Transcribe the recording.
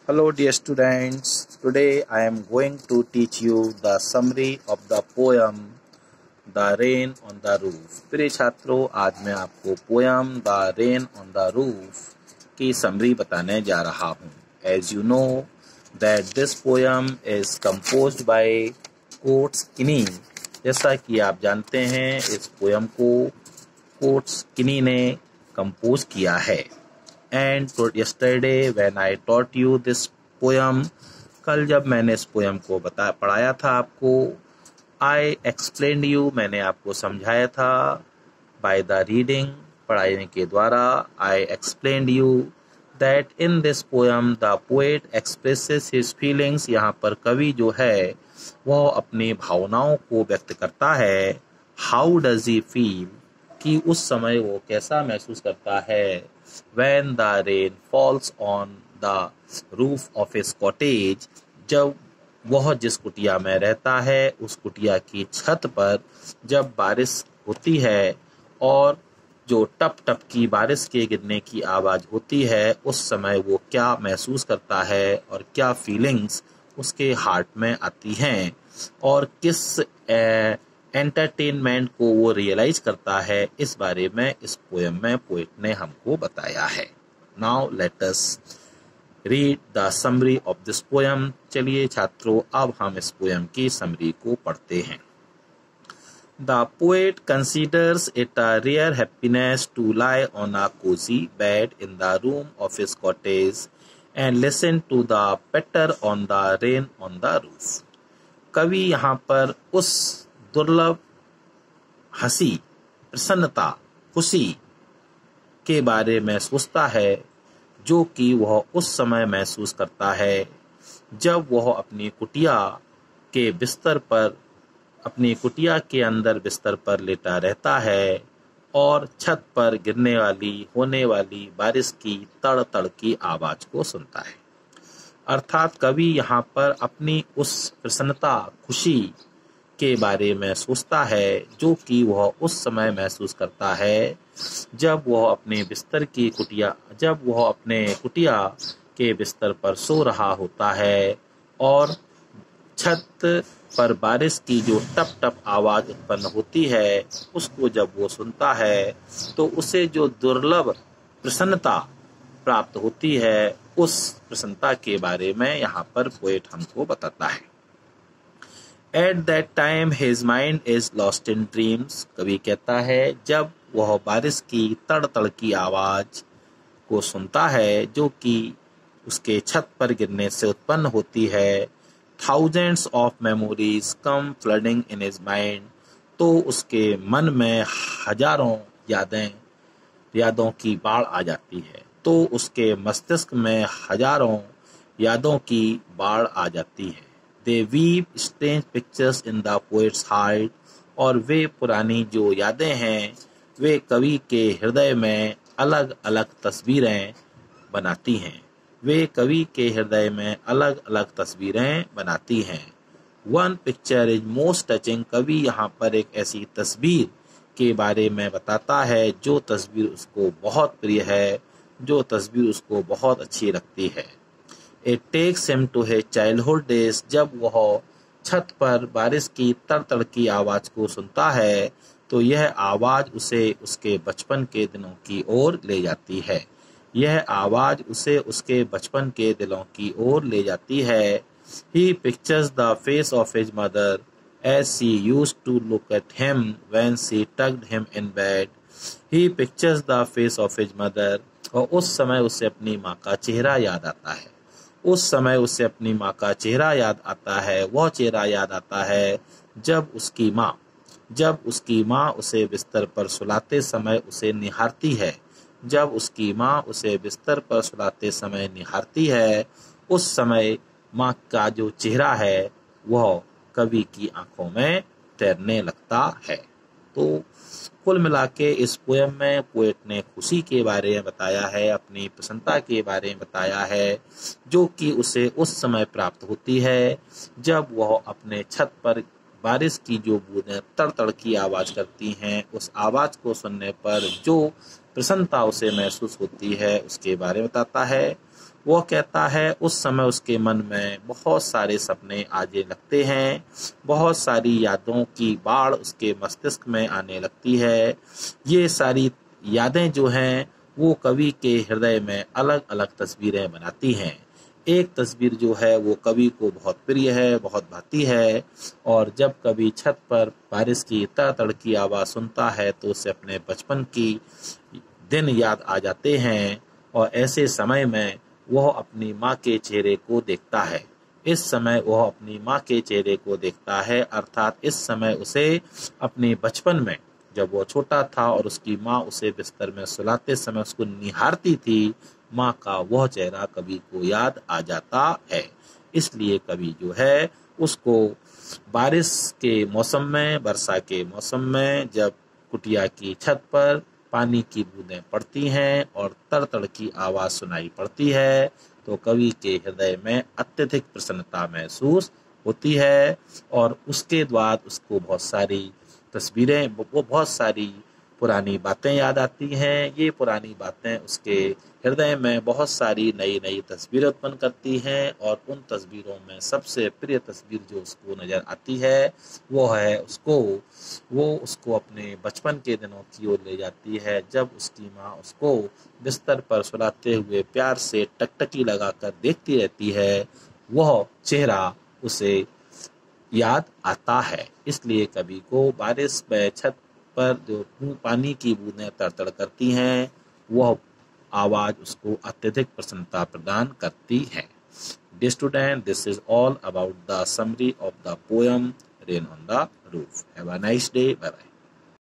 Hello dear students, today I am going to teach you the summary of the poem The Rain on the Roof। प्रिय छात्रों, आज मैं आपको poem The Rain on the Roof की summary बताने जा रहा हूँ। As you know that this poem is composed by quotes किनी। जैसा कि आप जानते हैं इस पोयम को कोट्स किनी ने कंपोज किया है। And yesterday when I taught you this poem, कल जब मैंने इस पोयम को पढ़ाया था आपको, I explained you, मैंने आपको समझाया था, by the reading, पढ़ाने के द्वारा, I explained you that in this poem the poet expresses his feelings। यहाँ पर कवि जो है वह अपनी भावनाओं को व्यक्त करता है। How does he feel, कि उस समय वो कैसा महसूस करता है। When the rain falls on the roof of his cottage, जब वह जिस कुटिया में रहता है उस कुटिया की छत पर जब बारिश होती है और जो टप टप की बारिश के गिरने की आवाज़ होती है, उस समय वो क्या महसूस करता है और क्या फीलिंग्स उसके हार्ट में आती हैं और किस एंटरटेनमेंट को वो रियलाइज करता है, इस बारे में इस पोएम में पोएट ने हमको बताया है। Now let us read the summary of this poem. चलिए छात्रों, अब हम इस पोएम की समरी को पढ़ते हैं। The poet considers it a rare happiness to lie on a cosy bed in the room of his cottage and listen to the patter on the rain on the roof. कवि यहाँ पर उस दुर्लभ हंसी, प्रसन्नता, खुशी के बारे में सोचता है जो कि वह उस समय महसूस करता है जब वह अपनी कुटिया के बिस्तर पर, अपनी कुटिया के अंदर बिस्तर पर लेटा रहता है और छत पर होने वाली बारिश की तड़ तड़ की आवाज को सुनता है। अर्थात कवि यहाँ पर अपनी उस प्रसन्नता, खुशी के बारे में सोचता है जो कि वह उस समय महसूस करता है जब वह अपने कुटिया के बिस्तर पर सो रहा होता है और छत पर बारिश की जो टप टप आवाज उत्पन्न होती है उसको जब वो सुनता है तो उसे जो दुर्लभ प्रसन्नता प्राप्त होती है, उस प्रसन्नता के बारे में यहाँ पर पोएट हमको बताता है। At that time his mind is lost in dreams। कवि कहता है जब वह बारिश की तड़ तड़ की आवाज को सुनता है जो कि उसके छत पर गिरने से उत्पन्न होती है, thousands of memories come flooding in his mind। तो उसके मन में हजारों यादों की बाढ़ आ जाती है, तो उसके मस्तिष्क में हजारों यादों की बाढ़ आ जाती है। They weave strange pictures in the poet's heart। और वे पुरानी जो यादें हैं वे कवि के हृदय में अलग अलग तस्वीरें बनाती हैं। One picture is most touching। कवि यहाँ पर एक ऐसी तस्वीर के बारे में बताता है जो तस्वीर उसको बहुत प्रिय है, जो तस्वीर उसको बहुत अच्छी लगती है। It takes him to his childhood days। जब वह छत पर बारिश की तड़ की आवाज को सुनता है तो यह आवाज उसे उसके बचपन के दिनों की ओर ले जाती है। He pictures the face of his mother as she used to look at him when she tucked him in bed। He pictures the face of his mother। और उस समय उसे अपनी माँ का चेहरा याद आता है। वह चेहरा याद आता है जब उसकी माँ उसे बिस्तर पर सुलाते समय उसे निहारती है। उस समय माँ का जो चेहरा है वह कवि की आंखों में तैरने लगता है। तो कुल मिला के इस पोएम में पोएट ने खुशी के बारे में बताया है, अपनी प्रसन्नता के बारे में बताया है जो कि उसे उस समय प्राप्त होती है जब वह अपने छत पर बारिश की जो बूंदें तड़ तड़ की आवाज करती हैं, उस आवाज को सुनने पर जो प्रसन्नता उसे महसूस होती है उसके बारे में बताता है। वो कहता है उस समय उसके मन में बहुत सारे सपने आने लगते हैं, बहुत सारी यादों की बाढ़ उसके मस्तिष्क में आने लगती है। ये सारी यादें जो हैं वो कवि के हृदय में अलग अलग तस्वीरें बनाती हैं। एक तस्वीर जो है वो कवि को बहुत प्रिय है, बहुत भाती है, और जब कवि छत पर बारिश की तड़तड़ की आवाज़ सुनता है तो उसे अपने बचपन की दिन याद आ जाते हैं, और ऐसे समय में वह अपनी माँ के चेहरे को देखता है। इस समय वह अपनी माँ के चेहरे को देखता है, अर्थात इस समय उसे अपने बचपन में जब वो छोटा था और उसकी माँ उसे बिस्तर में सुलाते समय उसको निहारती थी, माँ का वह चेहरा कवि को याद आ जाता है। इसलिए कवि जो है उसको बारिश के मौसम में, वर्षा के मौसम में, जब कुटिया की छत पर पानी की बूंदें पड़ती हैं और तड़तड़ की आवाज़ सुनाई पड़ती है, तो कवि के हृदय में अत्यधिक प्रसन्नता महसूस होती है, और उसके बाद उसको बहुत सारी तस्वीरें, वो बहुत सारी पुरानी बातें याद आती हैं। ये पुरानी बातें उसके हृदय में बहुत सारी नई नई तस्वीरें उत्पन्न करती हैं, और उन तस्वीरों में सबसे प्रिय तस्वीर जो उसको नज़र आती है वो उसको अपने बचपन के दिनों की ओर ले जाती है, जब उसकी माँ उसको बिस्तर पर सुलाते हुए प्यार से टकटकी लगाकर देखती रहती है। वह चेहरा उसे याद आता है। इसलिए कवि को बारिश में छत पर जो पानी की बूंदें तड़तड़ करती हैं, वह आवाज़ उसको अत्यधिक प्रसन्नता प्रदान करती है। Dear student, this is all about the summary of the poem Rain on the Roof. Have a nice day. Bye bye.